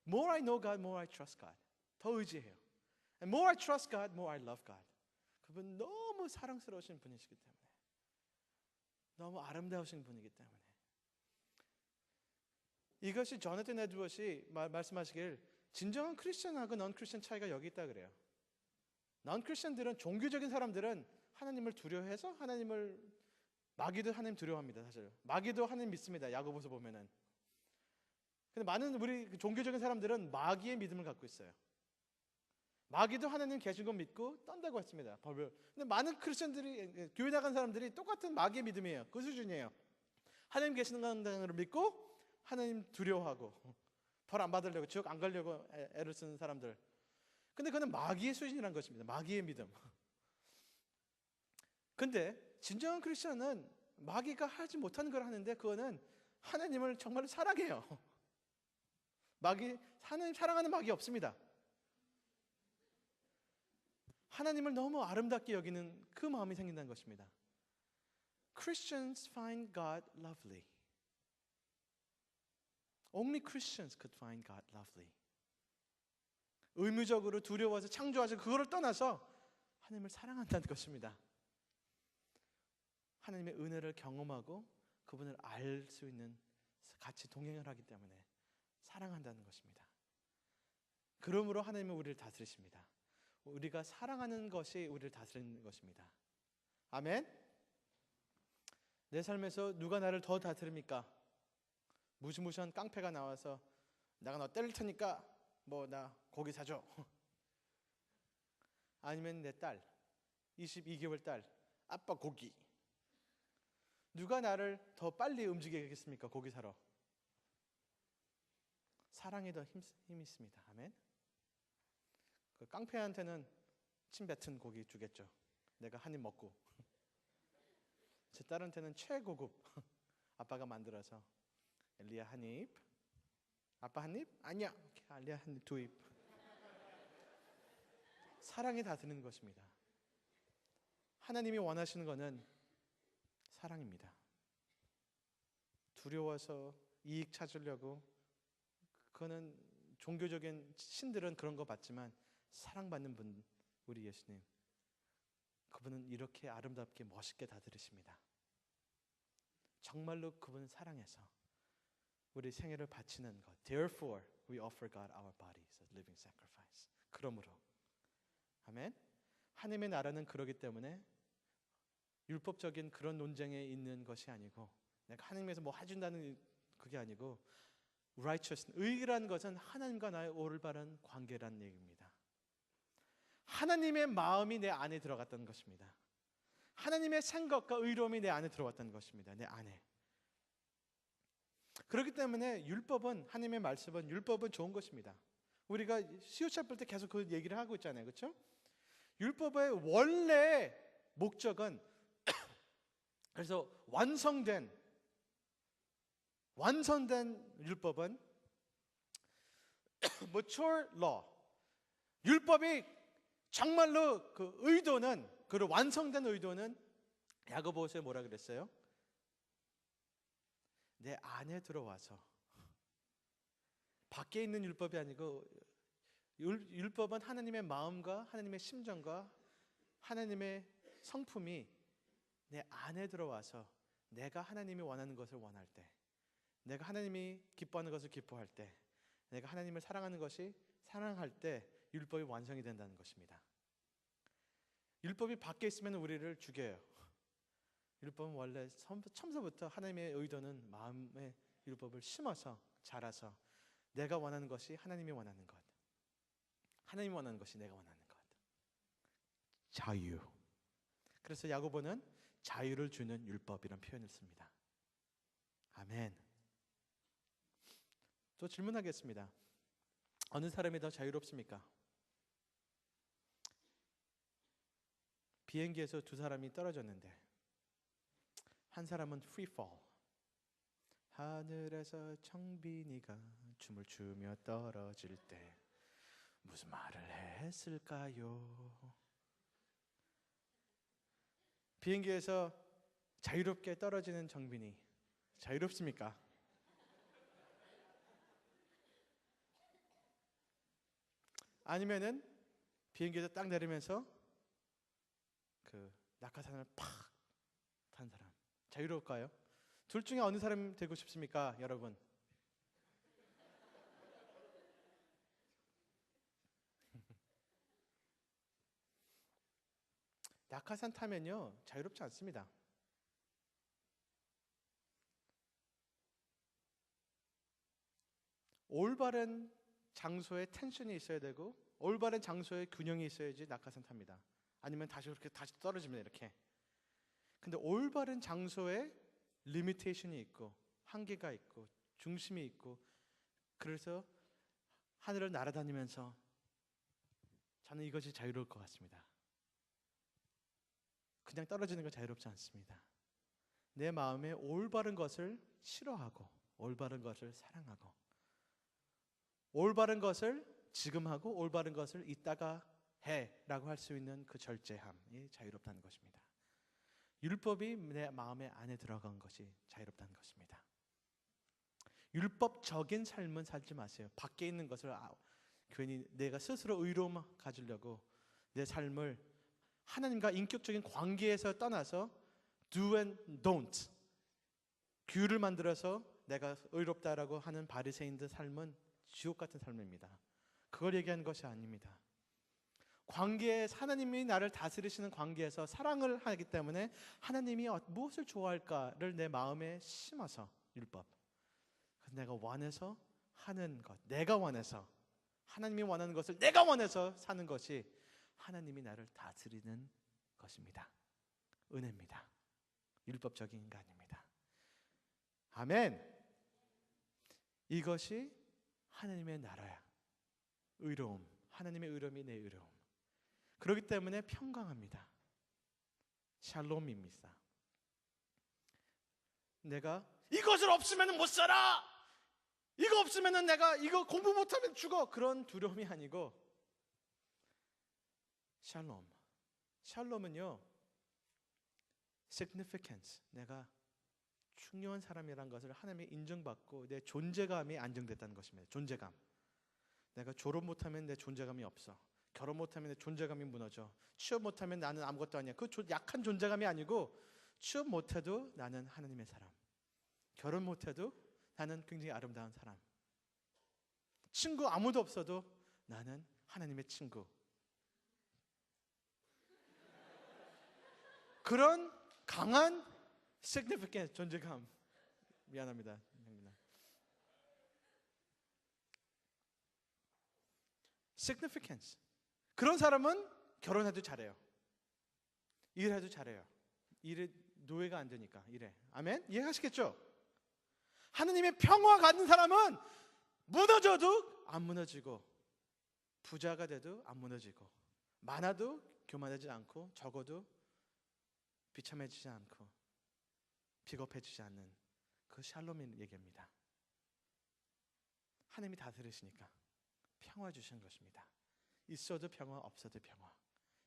Speaker 1: more I know God, more I trust God. 더 의지해요. And more I trust God, more I love God. 그분 너무 사랑스러우신 분이시기 때문에. 너무 아름다우신 분이기 때문에. 이것이 조나단 에드워시 말씀하시길 진정한 크리스천하고 넌 크리스천 차이가 여기 있다 그래요. 넌 크리스천들은, 종교적인 사람들은 하나님을 두려워해서 마귀도 하나님 두려워합니다. 사실 마귀도 하나님 믿습니다. 야고보서 보면은. 근데 많은 우리 종교적인 사람들은 마귀의 믿음을 갖고 있어요. 마귀도 하나님 계신 거 믿고 떤다고 했습니다. 근데 많은 크리스천들이, 교회 나간 사람들이 똑같은 마귀의 믿음이에요. 그 수준이에요. 하나님 계시는 걸 믿고 하나님 두려워하고 벌 안 받으려고, 지옥 안 가려고 애를 쓰는 사람들. 근데 그건 마귀의 수준이라는 것입니다. 마귀의 믿음. 근데 진정한 크리스천은 마귀가 하지 못하는 걸 하는데 그거는 하나님을 정말 사랑해요. 하나님 사랑하는 마귀 없습니다. 하나님을 너무 아름답게 여기는 그 마음이 생긴다는 것입니다. Christians find God lovely. Only Christians could find God lovely. 의무적으로 두려워서 창조하셔서 그거를 떠나서 하나님을 사랑한다는 것입니다. 하나님의 은혜를 경험하고 그분을 알 수 있는, 같이 동행을 하기 때문에 사랑한다는 것입니다. 그러므로 하나님은 우리를 다스리십니다. 우리가 사랑하는 것이 우리를 다스리는 것입니다. 아멘. 내 삶에서 누가 나를 더 다스립니까? 무시무시한 깡패가 나와서 내가 너 때릴 테니까 뭐 나 고기 사줘. 아니면 내 딸, 22개월 딸, 아빠 고기. 누가 나를 더 빨리 움직이겠습니까? 고기 사러. 사랑이 더 힘이 있습니다. 아멘. 그 깡패한테는 침 뱉은 고기 주겠죠. 내가 한 입 먹고. 제 딸한테는 최고급 아빠가 만들어서, 엘리야 한 입, 아빠 한 입? 아니야. 엘리야 한 입, 두 입. 사랑이 다스리는 것입니다. 하나님이 원하시는 것은 사랑입니다. 두려워서 이익 찾으려고, 그거는 종교적인 신들은 그런 거 받지만 사랑받는 분, 우리 예수님, 그분은 이렇게 아름답게 멋있게 다스리십니다. 정말로 그분은 사랑해서 우리 생애를 바치는 것. Therefore, we offer God our bodies as living sacrifice. 그러므로, 아멘. 하나님의 나라는 그러기 때문에 율법적인 그런 논쟁에 있는 것이 아니고, 내가 하나님에서 뭐 해준다는 그게 아니고, righteous, 의라는 것은 하나님과 나의 올바른 관계라는 얘기입니다. 하나님의 마음이 내 안에 들어갔다는 것입니다. 하나님의 생각과 의로움이 내 안에 들어왔다는 것입니다. 내 안에. 그렇기 때문에 율법은, 하나님의 말씀은, 율법은 좋은 것입니다. 우리가 시우차플 때 계속 그 얘기를 하고 있잖아요. 그렇죠? 율법의 원래 목적은 그래서 완성된 율법은 mature law. 율법이 정말로 그 의도는, 그 완성된 의도는 야고보서에 뭐라 그랬어요? 내 안에 들어와서, 밖에 있는 율법이 아니고, 율법은 하나님의 마음과 하나님의 심정과 하나님의 성품이 내 안에 들어와서 내가 하나님이 원하는 것을 원할 때, 내가 하나님이 기뻐하는 것을 기뻐할 때, 내가 하나님을 사랑하는 것이 사랑할 때 율법이 완성이 된다는 것입니다. 율법이 밖에 있으면 우리를 죽여요. 율법은 원래 처음부터 하나님의 의도는 마음에 율법을 심어서 자라서 내가 원하는 것이 하나님이 원하는 것, 하나님이 원하는 것이 내가 원하는 것. 자유. 그래서 야고보는 자유를 주는 율법이라는 표현을 씁니다. 아멘. 또 질문하겠습니다. 어느 사람이 더 자유롭습니까? 비행기에서 두 사람이 떨어졌는데 한 사람은 free fall. 하늘에서 청빈이가 춤을 추며 떨어질 때 무슨 말을 했을까요? 비행기에서 자유롭게 떨어지는 정빈이 자유롭습니까? 아니면은 비행기에서 딱 내리면서 그 낙하산을 팍 탄 사람 자유로울까요? 둘 중에 어느 사람이 되고 싶습니까, 여러분? 낙하산 타면요, 자유롭지 않습니다. 올바른 장소에 텐션이 있어야 되고 올바른 장소에 균형이 있어야지 낙하산 탑니다. 아니면 다시 그렇게 다시 떨어집니다, 이렇게. 근데 올바른 장소에 리미테이션이 있고 한계가 있고 중심이 있고, 그래서 하늘을 날아다니면서 저는 이것이 자유로울 것 같습니다. 그냥 떨어지는 건 자유롭지 않습니다. 내 마음에 올바른 것을 싫어하고 올바른 것을 사랑하고 올바른 것을 지금 하고 올바른 것을 이따가 해라고 할 수 있는 그 절제함이 자유롭다는 것입니다. 율법이 내 마음에 안에 들어간 것이 자유롭다는 것입니다. 율법적인 삶은 살지 마세요. 밖에 있는 것을 괜히 내가 스스로 의로움 가지려고 내 삶을 하나님과 인격적인 관계에서 떠나서 do and don't 규를 만들어서 내가 의롭다라고 하는 바리새인들 삶은 지옥 같은 삶입니다. 그걸 얘기하는 것이 아닙니다. 관계에 하나님이 나를 다스리시는 관계에서 사랑을 하기 때문에 하나님이 무엇을 좋아할까를 내 마음에 심어서 율법, 내가 원해서 하는 것, 내가 원해서 하나님이 원하는 것을 내가 원해서 사는 것이 하나님이 나를 다스리는 것입니다. 은혜입니다. 율법적인 게 아닙니다. 아멘. 이것이 하나님의 나라야. 의로움, 하나님의 의로움이 내 의로움. 그렇기 때문에 평강합니다. 샬롬입니다. 내가 이것을 없으면 못 살아, 이거 없으면 내가 이거 공부 못하면 죽어, 그런 두려움이 아니고 샬롬. 샬롬은요, significance, 내가 중요한 사람이라는 것을 하나님이 인정받고 내 존재감이 안정됐다는 것입니다. 존재감. 내가 졸업 못하면 내 존재감이 없어. 결혼 못하면 내 존재감이 무너져. 취업 못하면 나는 아무것도 아니야. 그 약한 존재감이 아니고, 취업 못해도 나는 하나님의 사람, 결혼 못해도 나는 굉장히 아름다운 사람, 친구 아무도 없어도 나는 하나님의 친구. 그런 강한 significant 존재감. 미안합니다. significance. 그런 사람은 결혼해도 잘해요. 일해도 잘해요. 일에 노예가 안 되니까 일해. 아멘? 이해하시겠죠? 하느님의 평화 갖는 사람은 무너져도 안 무너지고, 부자가 돼도 안 무너지고, 많아도 교만하지 않고, 적어도 비참해지지 않고, 비겁해지지 않는 그 샬롬의 얘기입니다. 하나님이 다스리시니까 평화 주시는 것입니다. 있어도 평화, 없어도 평화,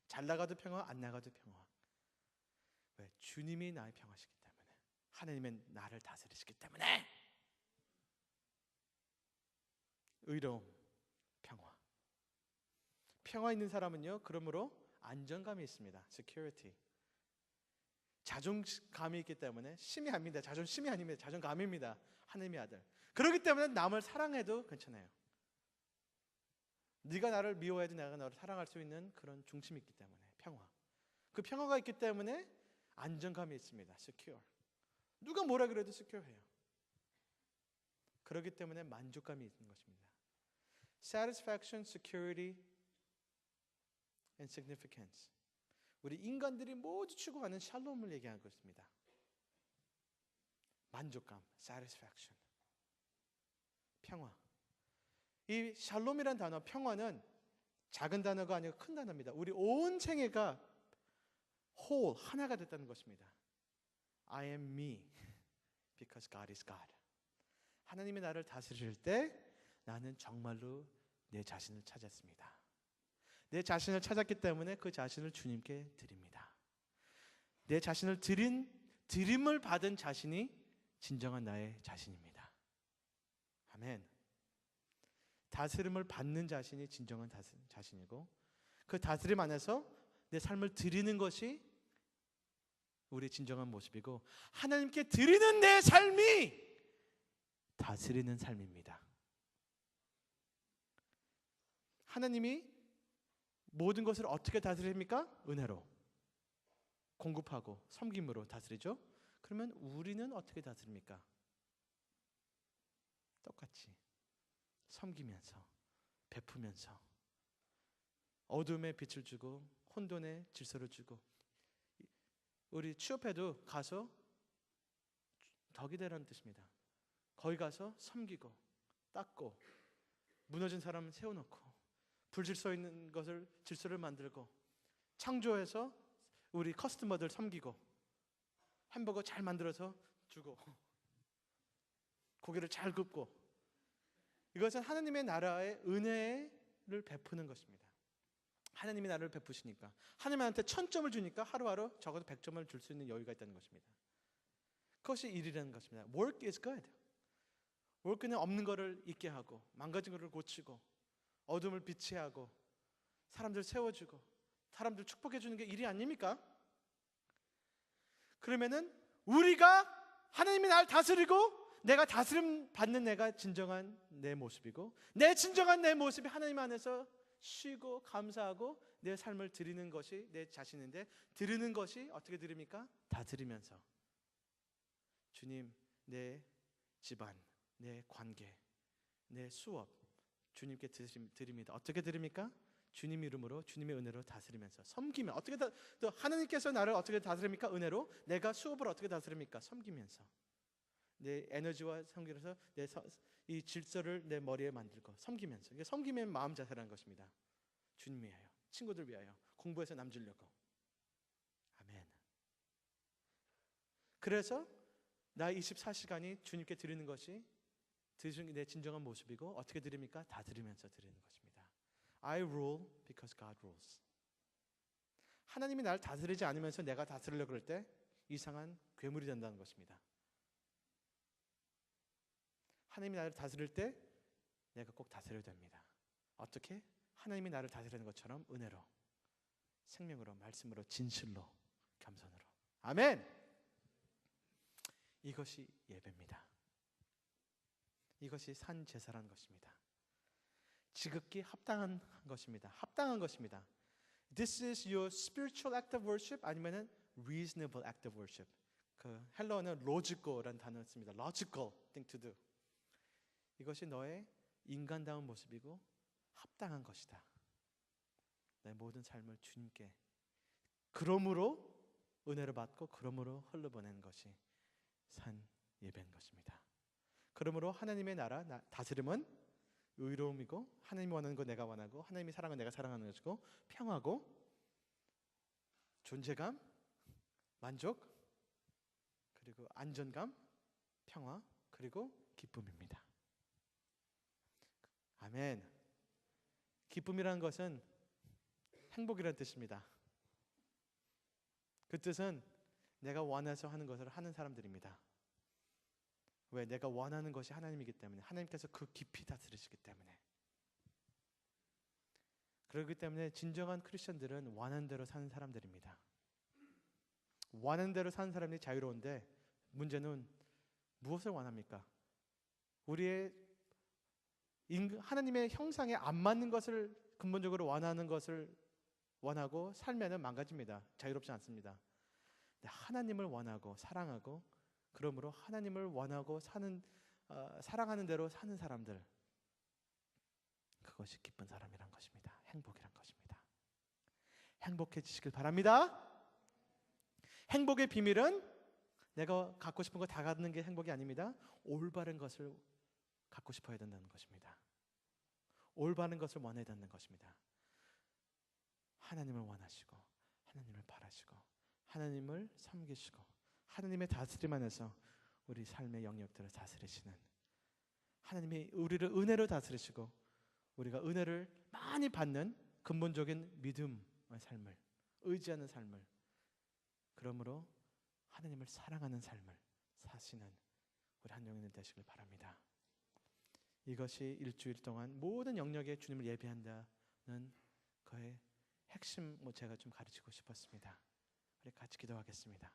Speaker 1: 잘 나가도 평화, 안 나가도 평화. 왜? 주님이 나의 평화시기 때문에, 하나님은 나를 다스리시기 때문에. 의로움, 평화. 평화 있는 사람은요, 그러므로 안정감이 있습니다. security. 자존감이 있기 때문에, 심이 아닙니다. 자존심이 아닙니다. 자존감입니다. 하나님의 아들. 그렇기 때문에 남을 사랑해도 괜찮아요. 네가 나를 미워해도 내가 너를 사랑할 수 있는 그런 중심이 있기 때문에 평화. 그 평화가 있기 때문에 안정감이 있습니다. secure. 누가 뭐라 그래도 secure해요. 그렇기 때문에 만족감이 있는 것입니다. satisfaction, security, and significance. 우리 인간들이 모두 추구하는 샬롬을 얘기하고 있습니다. 만족감, satisfaction, 평화. 이 샬롬이란 단어, 평화는 작은 단어가 아니고 큰 단어입니다. 우리 온 생애가 whole, 하나가 됐다는 것입니다. I am me because God is God. 하나님이 나를 다스릴 때 나는 정말로 내 자신을 찾았습니다. 내 자신을 찾았기 때문에 그 자신을 주님께 드립니다. 내 자신을 드림을 받은 자신이 진정한 나의 자신입니다. 아멘. 다스림을 받는 자신이 진정한 자신이고, 그 다스림 안에서 내 삶을 드리는 것이 우리 진정한 모습이고 하나님께 드리는 내 삶이 다스리는 삶입니다. 하나님이 모든 것을 어떻게 다스립니까? 은혜로 공급하고 섬김으로 다스리죠. 그러면 우리는 어떻게 다스립니까? 똑같이 섬기면서 베푸면서 어둠에 빛을 주고 혼돈에 질서를 주고, 우리 취업회도 가서 덕이 되라는 뜻입니다. 거기 가서 섬기고 닦고 무너진 사람 세워놓고 불질서 있는 것을 질서를 만들고 창조해서 우리 커스터머들 섬기고 햄버거 잘 만들어서 주고 고기를 잘 굽고, 이것은 하나님의 나라의 은혜를 베푸는 것입니다. 하나님이 나를 베푸시니까, 하나님한테 1000점을 주니까 하루하루 적어도 100점을 줄 수 있는 여유가 있다는 것입니다. 그것이 일이라는 것입니다. Work is good. work는 없는 것을 있게 하고 망가진 것을 고치고 어둠을 빛이 하고 사람들 세워주고 사람들 축복해 주는 게 일이 아닙니까? 그러면은 우리가 하나님이 나를 다스리고 내가 다스림 받는 내가 진정한 내 모습이고, 내 진정한 내 모습이 하나님 안에서 쉬고 감사하고 내 삶을 드리는 것이 내 자신인데, 드리는 것이 어떻게 드립니까? 다스리면서 주님, 내 집안, 내 관계, 내 수업 주님께 드립니다. 어떻게 드립니까? 주님 이름으로 주님의 은혜로 다스리면서 섬기면. 어떻게 또 하나님께서 나를 어떻게 다스립니까? 은혜로. 내가 수업을 어떻게 다스립니까? 섬기면서. 내 에너지와 섬기면서 이 질서를 내 머리에 만들고 섬기면서. 이게 섬김의 마음 자세라는 것입니다. 주님 위하여, 친구들 위하여, 공부해서 남 주려고. 아멘. 그래서 나 24시간이 주님께 드리는 것이 내 진정한 모습이고, 어떻게 드립니까? 다 드리면서 드리는 것입니다. I rule because God rules. 하나님이 나를 다스리지 않으면서 내가 다스리려고 할 때 이상한 괴물이 된다는 것입니다. 하나님이 나를 다스릴 때 내가 꼭 다스려야 됩니다. 어떻게? 하나님이 나를 다스리는 것처럼 은혜로, 생명으로, 말씀으로, 진실로, 겸손으로. 아멘. 이것이 예배입니다. 이것이 산 제사라는 것입니다. 지극히 합당한 것입니다. 합당한 것입니다. This is your spiritual act of worship, 아니면은 reasonable act of worship. 그 헬러어는 logical라는 단어를 씁니다. logical thing to do. 이것이 너의 인간다운 모습이고 합당한 것이다. 내 모든 삶을 주님께 그러므로 은혜를 받고 그러므로 흘려보내는 것이 산 예배인 것입니다. 그러므로 하나님의 나라 다스림은 의로움이고, 하나님이 원하는 거 내가 원하고, 하나님이 사랑은 내가 사랑하는 것이고, 평화고, 존재감, 만족, 그리고 안전감, 평화, 그리고 기쁨입니다. 아멘. 기쁨이라는 것은 행복이라는 뜻입니다. 그 뜻은 내가 원해서 하는 것을 하는 사람들입니다. 왜? 내가 원하는 것이 하나님이기 때문에, 하나님께서 그 깊이 다스리시기 때문에. 그렇기 때문에 진정한 크리스천들은 원하는 대로 사는 사람들입니다. 원하는 대로 사는 사람이 자유로운데, 문제는 무엇을 원합니까? 우리의 하나님의 형상에 안 맞는 것을 근본적으로 원하는 것을 원하고 살면은 망가집니다. 자유롭지 않습니다. 하나님을 원하고 사랑하고, 그러므로 하나님을 원하고 사랑하는 대로 사는 사람들, 그것이 기쁜 사람이란 것입니다. 행복이란 것입니다. 행복해지시길 바랍니다. 행복의 비밀은 내가 갖고 싶은 거 다 갖는 게 행복이 아닙니다. 올바른 것을 갖고 싶어야 된다는 것입니다. 올바른 것을 원해야 된다는 것입니다. 하나님을 원하시고, 하나님을 바라시고, 하나님을 섬기시고, 하나님의 다스림 안에서 우리 삶의 영역들을 다스리시는, 하나님이 우리를 은혜로 다스리시고 우리가 은혜를 많이 받는 근본적인 믿음의 삶을, 의지하는 삶을, 그러므로 하나님을 사랑하는 삶을 사시는 우리 한 영혼들 되시길 바랍니다. 이것이 일주일 동안 모든 영역에 주님을 예배한다는 그의 핵심, 제가 좀 가르치고 싶었습니다. 우리 같이 기도하겠습니다.